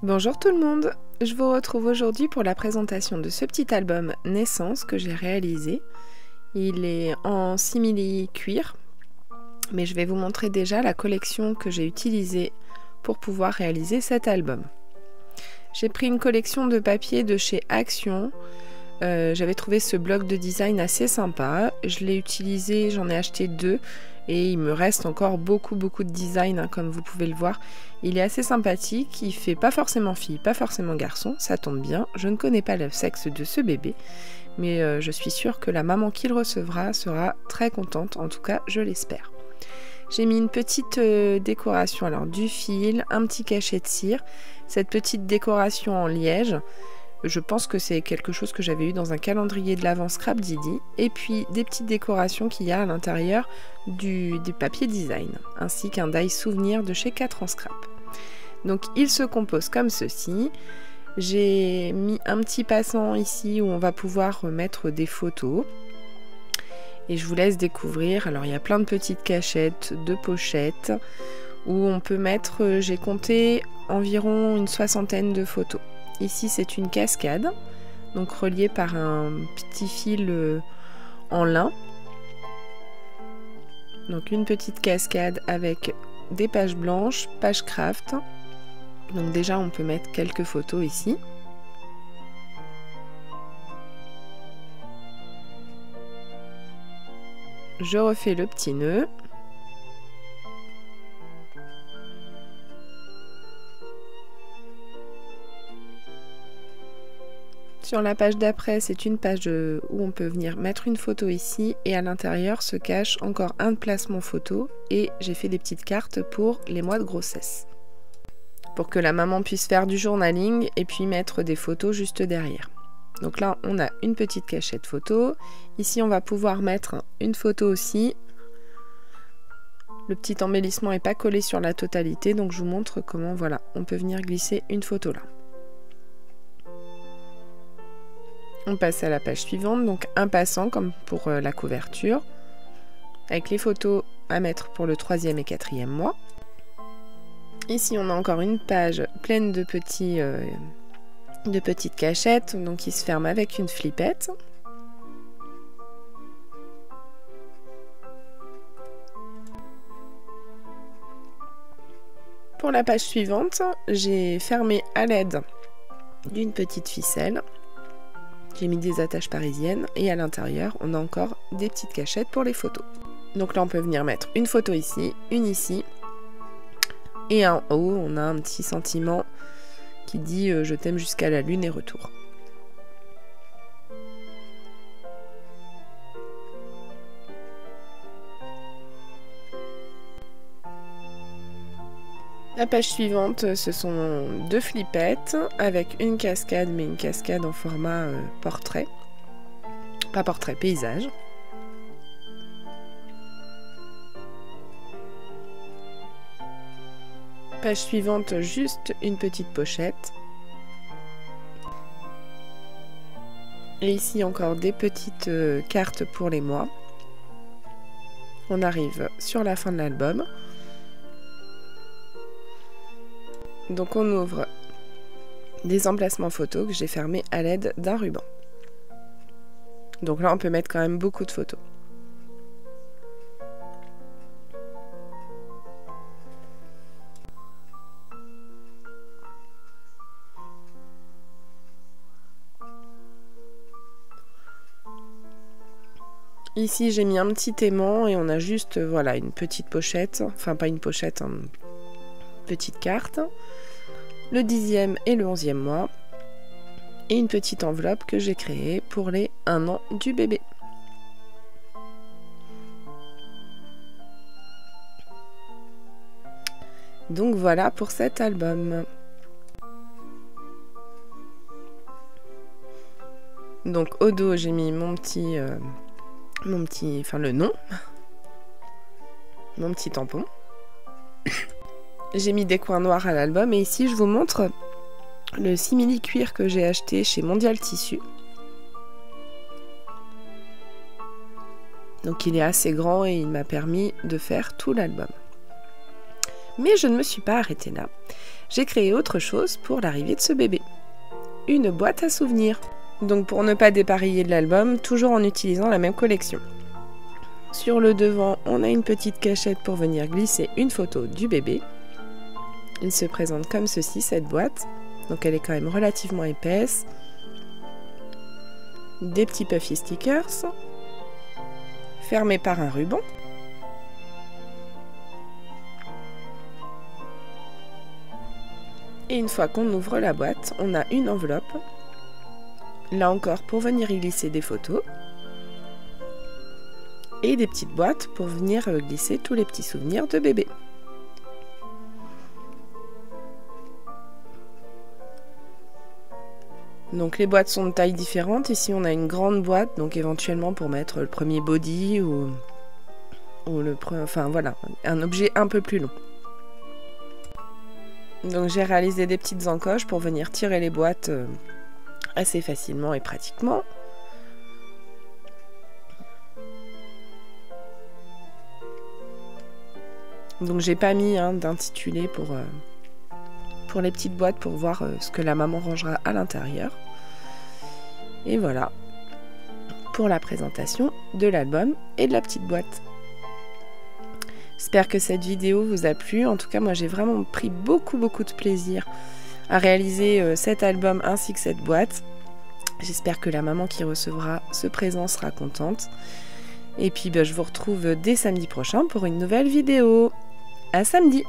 Bonjour tout le monde, je vous retrouve aujourd'hui pour la présentation de ce petit album Naissance que j'ai réalisé. Il est en simili cuir, mais je vais vous montrer déjà la collection que j'ai utilisée pour pouvoir réaliser cet album. J'ai pris une collection de papier de chez Action. J'avais trouvé ce bloc de design assez sympa, je l'ai utilisé, j'en ai acheté 2 et il me reste encore beaucoup de design comme vous pouvez le voir. Il est assez sympathique, il fait pas forcément fille, pas forcément garçon, ça tombe bien, je ne connais pas le sexe de ce bébé, mais je suis sûre que la maman qui le recevra sera très contente, en tout cas je l'espère. J'ai mis une petite décoration, alors du fil, un petit cachet de cire, cette petite décoration en liège. Je pense que c'est quelque chose que j'avais eu dans un calendrier de l'Avent Scrap Didi. Et puis des petites décorations qu'il y a à l'intérieur du papier design, ainsi qu'un die souvenir de chez 4 en scrap. Donc il se compose comme ceci. J'ai mis un petit passant ici où on va pouvoir mettre des photos. Et je vous laisse découvrir. Alors il y a plein de petites cachettes, de pochettes, où on peut mettre, j'ai compté environ une 60aine de photos. Ici c'est une cascade, donc reliée par un petit fil en lin. Donc une petite cascade avec des pages blanches, page craft. Donc déjà on peut mettre quelques photos ici. Je refais le petit nœud. Sur la page d'après, c'est une page où on peut venir mettre une photo ici et à l'intérieur se cache encore un placement photo et j'ai fait des petites cartes pour les mois de grossesse. Pour que la maman puisse faire du journaling et puis mettre des photos juste derrière. Donc là, on a une petite cachette photo. Ici, on va pouvoir mettre une photo aussi. Le petit embellissement n'est pas collé sur la totalité, donc je vous montre comment, voilà, on peut venir glisser une photo là. On passe à la page suivante, donc un passant comme pour la couverture, avec les photos à mettre pour le 3e et 4e mois. Ici on a encore une page pleine de petites cachettes, donc qui se ferme avec une flippette. Pour la page suivante, j'ai fermé à l'aide d'une petite ficelle. J'ai mis des attaches parisiennes et à l'intérieur, on a encore des petites cachettes pour les photos. Donc là, on peut venir mettre une photo ici, une ici. Et en haut, on a un petit sentiment qui dit « Je t'aime jusqu'à la lune et retour ». La page suivante, ce sont 2 flippettes avec une cascade, mais une cascade en format portrait. Pas portrait, paysage. Page suivante, juste une petite pochette. Et ici encore des petites cartes pour les mois. On arrive sur la fin de l'album. Donc on ouvre des emplacements photos que j'ai fermés à l'aide d'un ruban. Donc là on peut mettre quand même beaucoup de photos. Ici j'ai mis un petit aimant et on a juste voilà une petite pochette, enfin pas une pochette, une petite carte. Le 10e et le 11e mois et une petite enveloppe que j'ai créée pour les 1 an du bébé. Donc voilà pour cet album. Donc au dos j'ai mis enfin le nom, mon petit tampon. J'ai mis des coins noirs à l'album et ici je vous montre le simili cuir que j'ai acheté chez Mondial Tissu. Donc il est assez grand et il m'a permis de faire tout l'album. Mais je ne me suis pas arrêtée là. j'ai créé autre chose pour l'arrivée de ce bébé. Une boîte à souvenirs. Donc pour ne pas dépareiller de l'album, toujours en utilisant la même collection. Sur le devant, on a une petite cachette pour venir glisser une photo du bébé. Il se présente comme ceci, cette boîte. Donc elle est quand même relativement épaisse. Des petits puffy stickers. Fermés par un ruban. Et une fois qu'on ouvre la boîte, on a une enveloppe. Là encore, pour venir y glisser des photos. Et des petites boîtes pour venir glisser tous les petits souvenirs de bébé. Donc les boîtes sont de tailles différentes. Ici on a une grande boîte, donc éventuellement pour mettre le premier body ou enfin voilà, un objet un peu plus long. Donc j'ai réalisé des petites encoches pour venir tirer les boîtes assez facilement et pratiquement. Donc j'ai pas mis d'intitulé pour les petites boîtes pour voir ce que la maman rangera à l'intérieur. Et voilà pour la présentation de l'album et de la petite boîte. J'espère que cette vidéo vous a plu. En tout cas, moi j'ai vraiment pris beaucoup de plaisir à réaliser cet album ainsi que cette boîte. J'espère que la maman qui recevra ce présent sera contente. Et puis je vous retrouve dès samedi prochain pour une nouvelle vidéo. À samedi!